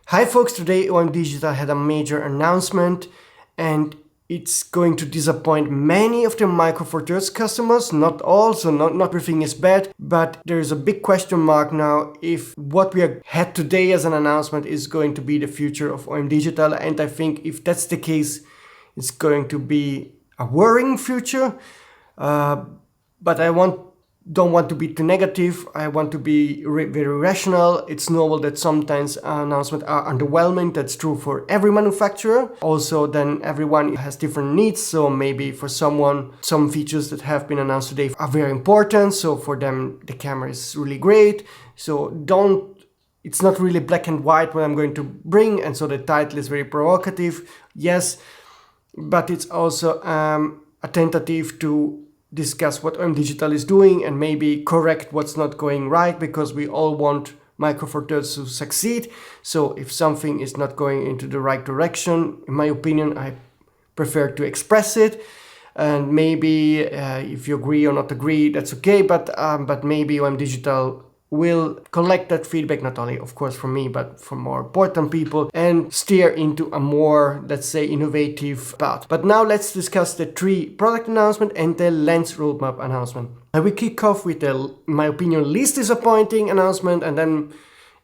Hi folks, today OM Digital had a major announcement and it's going to disappoint many of the Micro Four Thirds customers, not all, so not everything is bad, but there is a big question mark now if what we had today as an announcement is going to be the future of OM Digital, and I think if that's the case, it's going to be a worrying future, but don't want to be too negative. I want to be very rational. It's normal that sometimes announcements are underwhelming. That's true for every manufacturer. Also, then everyone has different needs. So maybe for someone, some features that have been announced today are very important. So for them, the camera is really great. So it's not really black and white what I'm going to bring. And so the title is very provocative. Yes, but it's also a tentative to discuss what OM Digital is doing and maybe correct what's not going right, because we all want Micro Four Thirds to succeed. So if something is not going into the right direction, in my opinion, I prefer to express it. And maybe if you agree or not agree, that's okay. But maybe OM Digital will collect that feedback, not only of course from me, but from more important people, and steer into a more, let's say, innovative path. But now let's discuss the 3 product announcement and the lens roadmap announcement. And we kick off with the, in my opinion, least disappointing announcement, and then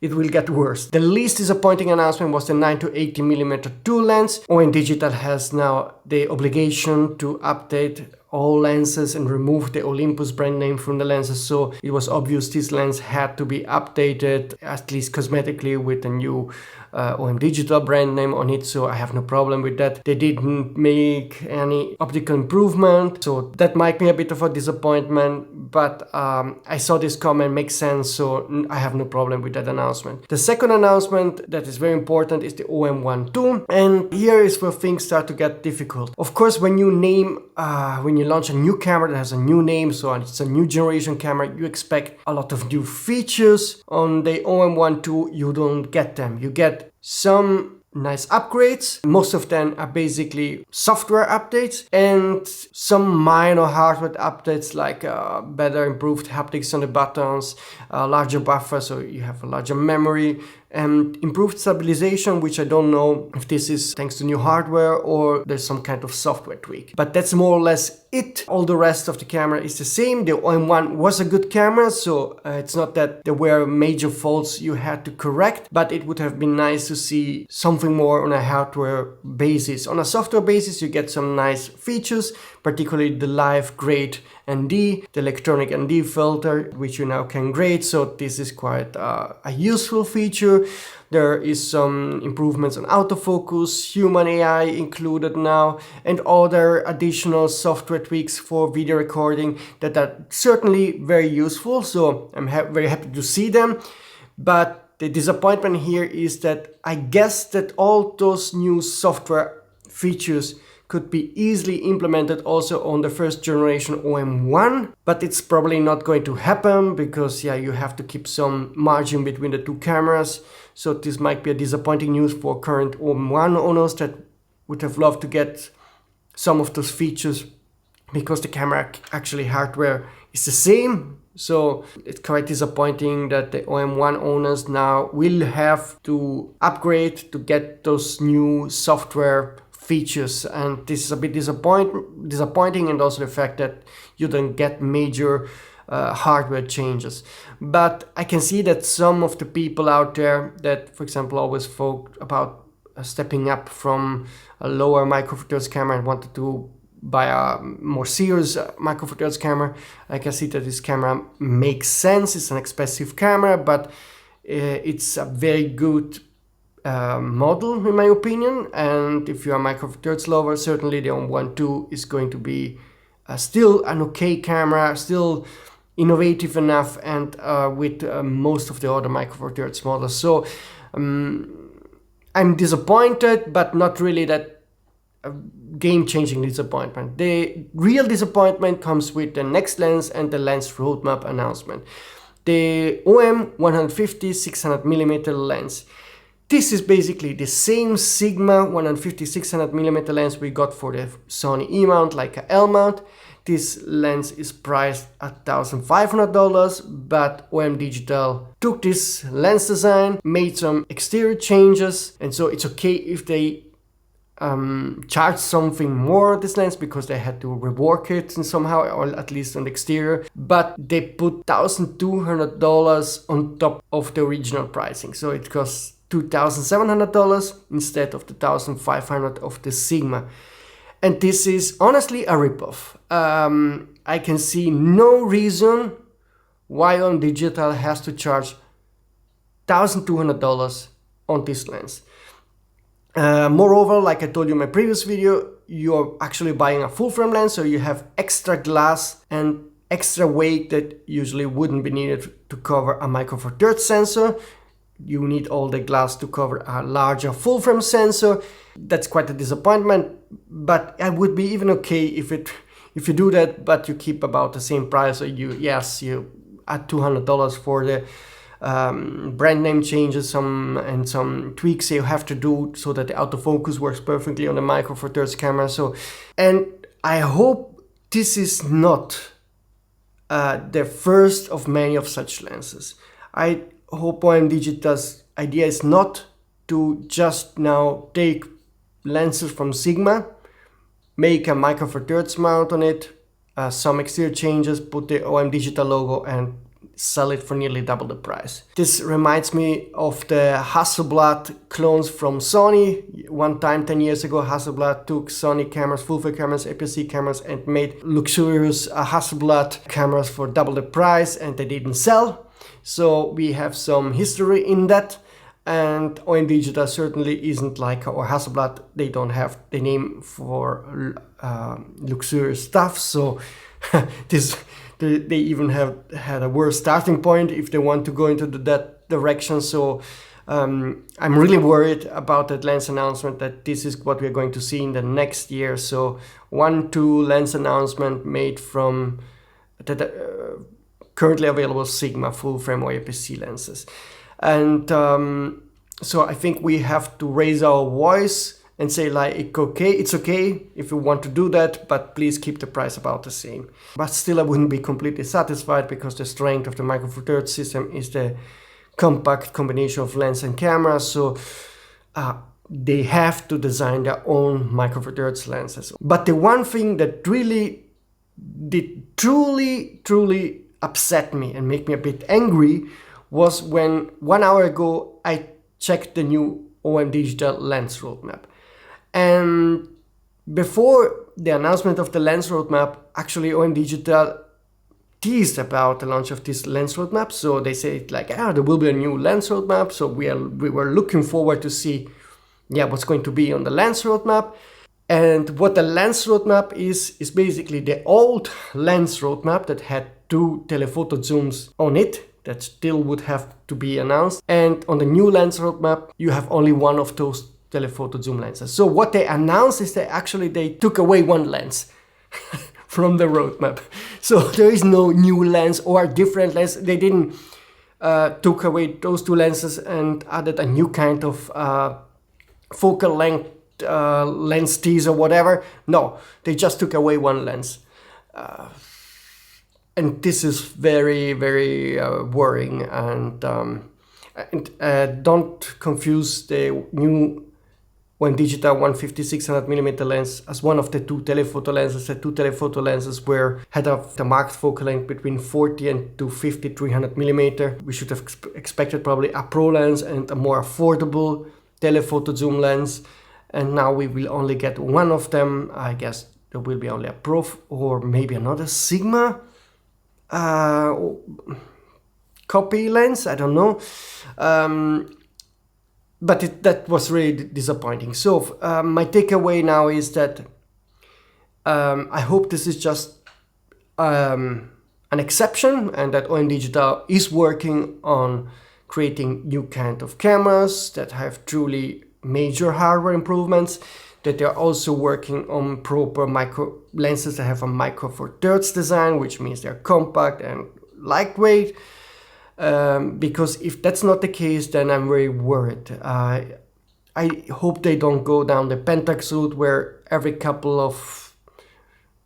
it will get worse. The least disappointing announcement was the 9 to 80mm 2 lens. OM Digital has now the obligation to update all lenses and remove the Olympus brand name from the lenses, so it was obvious this lens had to be updated, at least cosmetically, with a new OM Digital brand name on it, so I have no problem with that. They didn't make any optical improvement, so that might be a bit of a disappointment, but I saw this comment make sense, so I have no problem with that announcement. The second announcement that is very important is the OM1.2, and here is where things start to get difficult. Of course, when you launch a new camera that has a new name, so it's a new generation camera, you expect a lot of new features. On the OM1.2, you don't get them. You get some nice upgrades. Most of them are basically software updates and some minor hardware updates, like better improved haptics on the buttons, larger buffer, so you have a larger memory, and improved stabilization, which I don't know if this is thanks to new hardware or there's some kind of software tweak. But that's more or less it. All the rest of the camera is the same. The OM1 was a good camera, so it's not that there were major faults you had to correct, but it would have been nice to see something more on a hardware basis. On a software basis, you get some nice features, particularly the live grade ND, the electronic ND filter, which you now can grade, so this is quite a useful feature. There is some improvements on autofocus, human AI included now, and other additional software tweaks for video recording that are certainly very useful, so I'm very happy to see them. But the disappointment here is that I guess that all those new software features could be easily implemented also on the first generation OM1, but it's probably not going to happen because you have to keep some margin between the 2 cameras. So this might be a disappointing news for current OM1 owners that would have loved to get some of those features, because the camera actually hardware is the same. So it's quite disappointing that the OM1 owners now will have to upgrade to get those new software features, and this is a bit disappointing, and also the fact that you don't get major hardware changes. But I can see that some of the people out there that, for example, always thought about stepping up from a lower Micro Four Thirds camera and wanted to buy a more serious Micro Four Thirds camera, I can see that this camera makes sense. It's an expensive camera, but it's a very good model in my opinion, and if you're a Micro Four Thirds lover, certainly the OM1.2 is going to be still an okay camera, still innovative enough, and with most of the other Micro Four Thirds models. So I'm disappointed, but not really that game-changing disappointment. The real disappointment comes with the next lens and the lens roadmap announcement. The OM150 600mm lens. This is basically the same Sigma 150 600mm lens we got for the Sony E mount, like a L mount. This lens is priced at $1,500, but OM Digital took this lens design, made some exterior changes, and so it's okay if they charge something more on this lens because they had to rework it and somehow, or at least on the exterior, but they put $1,200 on top of the original pricing, so it costs $2,700 instead of the $1,500 of the Sigma. And this is honestly a ripoff. I can see no reason why OM Digital has to charge $1,200 on this lens. Moreover, like I told you in my previous video, you're actually buying a full frame lens, so you have extra glass and extra weight that usually wouldn't be needed to cover a Micro Four Thirds sensor. You need all the glass to cover a larger full frame sensor. That's quite a disappointment, but I would be even okay if you do that, but you keep about the same price. So you add $200 for the brand name changes, some tweaks you have to do so that the autofocus works perfectly on the Micro Four Thirds camera. And I hope this is not the first of many of such lenses. I hope OM Digital's idea is not to just now take lenses from Sigma, make a Micro Four Thirds mount on it, some exterior changes, put the OM Digital logo and sell it for nearly double the price. This reminds me of the Hasselblad clones from Sony. One time 10 years ago, Hasselblad took Sony cameras, full frame cameras, APS-C cameras, and made luxurious Hasselblad cameras for double the price, and they didn't sell. So we have some history in that, and OM Digital certainly isn't like, or Hasselblad, they don't have the name for luxurious stuff, so they even have had a worse starting point if they want to go into that direction. So I'm really worried about that lens announcement, that this is what we're going to see in the next year. So 1-2 lens announcement made from the currently available Sigma full frame or APS-C lenses. And so I think we have to raise our voice and say, like, it's okay if you want to do that, but please keep the price about the same. But still, I wouldn't be completely satisfied, because the strength of the Micro Four Thirds system is the compact combination of lens and camera. So they have to design their own Micro Four Thirds lenses. But the one thing that really did truly upset me and make me a bit angry was when 1 hour ago I checked the new OM Digital lens roadmap. And before the announcement of the lens roadmap, actually OM Digital teased about the launch of this lens roadmap. So they say like, there will be a new lens roadmap. So we were looking forward to see what's going to be on the lens roadmap. And what the lens roadmap is basically the old lens roadmap that had 2 telephoto zooms on it that still would have to be announced. And on the new lens roadmap, you have only one of those telephoto zoom lenses. So what they announced is that they took away one lens from the roadmap. So there is no new lens or different lens. They didn't took away those 2 lenses and added a new kind of focal length lens tease or whatever. No, they just took away one lens. And this is very, very worrying. And don't confuse the new OM Digital 150-600mm lens as one of the 2 telephoto lenses. The 2 telephoto lenses had the marked focal length between 40 and 250 300mm. We should have expected probably a pro lens and a more affordable telephoto zoom lens. And now we will only get one of them. I guess there will be only a Pro or maybe another Sigma copy lens. I don't know. But that was really disappointing. So my takeaway now is that I hope this is just an exception, and that OM Digital is working on creating new kind of cameras that have truly major hardware improvements, that they're also working on proper micro lenses that have a Micro Four Thirds design, which means they're compact and lightweight. Because if that's not the case, then I'm very worried. I hope they don't go down the Pentax route, where every couple of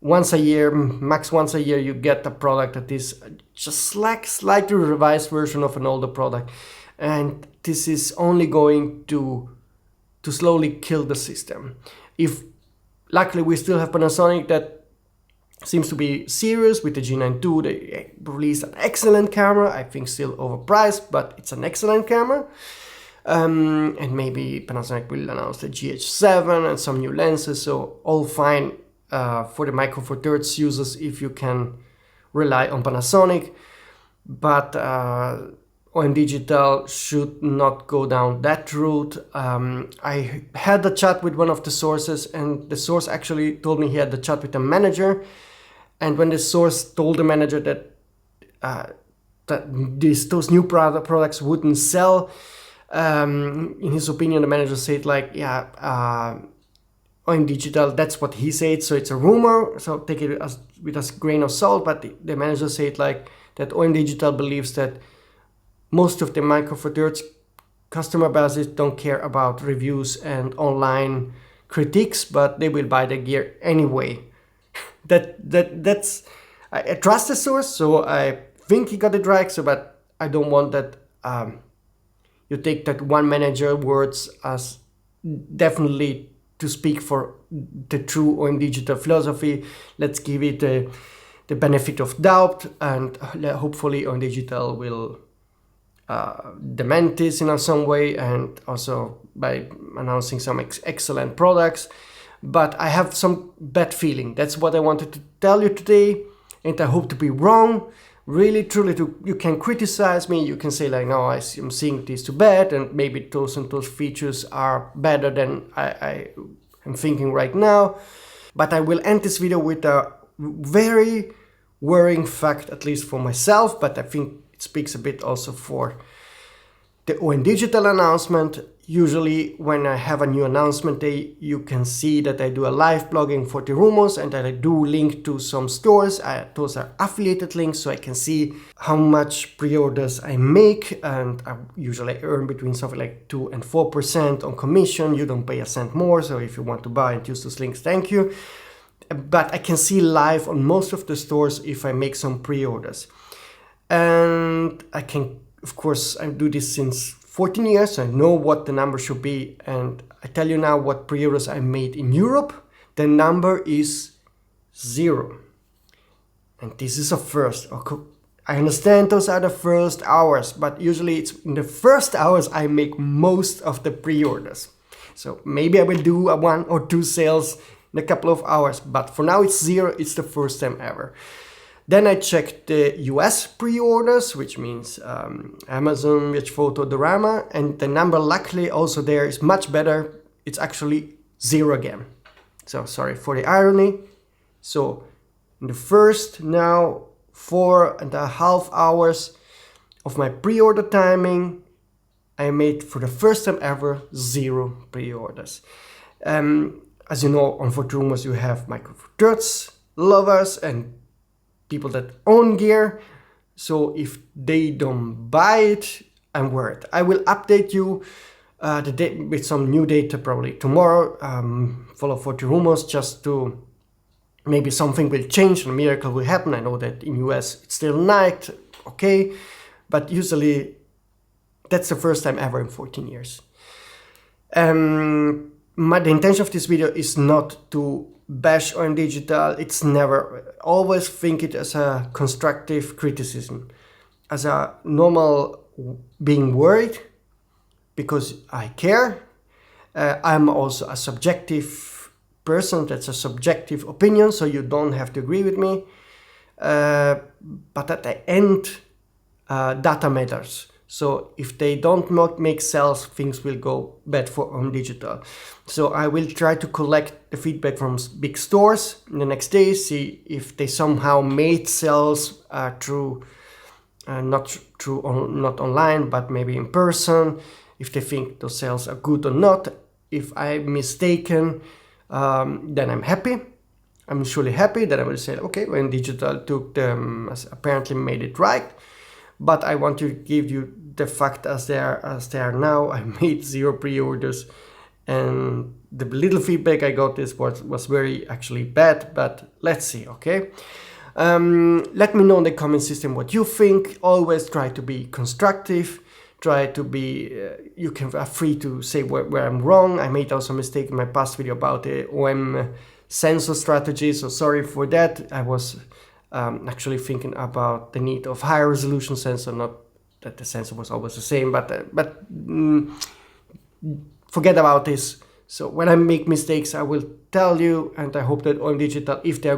once a year, max once a year, you get a product that is just like slightly revised version of an older product. And this is only going to slowly kill the system. If luckily we still have Panasonic that seems to be serious with the G9 II. They released an excellent camera, I think still overpriced, but it's an excellent camera. And maybe Panasonic will announce the GH7 and some new lenses, so all fine for the Micro Four Thirds users if you can rely on Panasonic. But OM Digital should not go down that route. I had a chat with one of the sources, and the source actually told me he had the chat with the manager. And when the source told the manager that those new products wouldn't sell, in his opinion, the manager said like, yeah, OM Digital, that's what he said, so it's a rumor, so take it with a grain of salt. But the manager said like that OM Digital believes that most of the Micro Four Thirds customer bases don't care about reviews and online critiques, but they will buy the gear anyway. That's I trust the source, so I think he got it right. So, but I don't want that you take that one manager words as definitely to speak for the true OM Digital philosophy. Let's give it the benefit of doubt, and hopefully OM Digital will dement this in some way, and also by announcing some excellent products. But I have some bad feeling. That's what I wanted to tell you today, and I hope to be wrong. Really, truly, you can criticize me. You can say like, no, I'm seeing this too bad, and maybe those and those features are better than I am thinking right now. But I will end this video with a very worrying fact, at least for myself, but I think it speaks a bit also for the OM Digital announcement. Usually when I have a new announcement day, you can see that I do a live blogging for the rumors, and that I do link to some stores. Those are affiliated links, so I can see how much pre-orders I make, and I usually earn between something like 2 and 4% on commission. You don't pay a cent more, so if you want to buy and use those links, thank you. But I can see live on most of the stores if I make some pre-orders. And I can, of course, I do this since 14 years, so I know what the number should be, and I tell you now what pre-orders I made in Europe. The number is 0. And this is a first. I understand those are the first hours, but usually it's in the first hours I make most of the pre-orders. So maybe I will do a 1 or 2 sales in a couple of hours, but for now it's 0. It's the first time ever. Then I checked the US pre-orders, which means Amazon, Photo, Dorama, and the number luckily also there is much better. It's actually 0 again. So sorry for the irony. So in the first now 4.5 hours of my pre-order timing, I made for the first time ever 0 pre-orders. As you know, on Four Rumors you have Micro Four Thirds lovers and people that own gear, so if they don't buy it, I'm worried. I will update you with some new data probably tomorrow. Follow 40 Rumors just to maybe something will change and a miracle will happen. I know that in US it's still night, okay, but usually that's the first time ever in 14 years. The intention of this video is not to bash OM Digital. It's never. Always think it as a constructive criticism, as a normal being worried because I care. I'm also a subjective person. That's a subjective opinion, so you don't have to agree with me. But at the end, data matters. So if they don't make sales, things will go bad for OM Digital. So I will try to collect the feedback from big stores in the next days, see if they somehow made sales through, not online, but maybe in person, if they think those sales are good or not. If I'm mistaken, then I'm happy. I'm surely happy that I will say, okay, when Digital took them, apparently made it right. But I want to give you the fact as they are now. I made 0 pre-orders, and the little feedback I got was very actually bad, but let's see, okay? Let me know in the comment system what you think. Always try to be constructive. Try to be, you can are free to say where I'm wrong. I made also a mistake in my past video about the OM sensor strategy, so sorry for that. I was actually thinking about the need of higher resolution sensor, not that the sensor was always the same, but forget about this. So when I make mistakes, I will tell you, and I hope that OM Digital, if they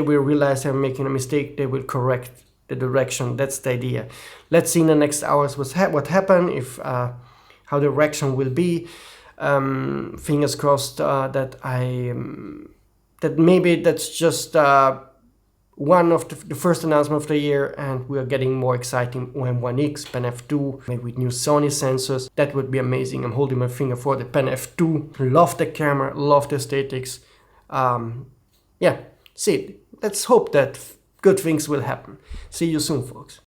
will realize I'm making a mistake, they will correct the direction. That's the idea. Let's see in the next hours what happen, if how the direction will be. Fingers crossed that that maybe that's just one of the first announcement of the year, and we are getting more exciting OM1X, Pen F2, maybe with new Sony sensors. That would be amazing. I'm holding my finger for the Pen F2. Love the camera, love the aesthetics. Yeah, see, let's hope that good things will happen. See you soon, folks.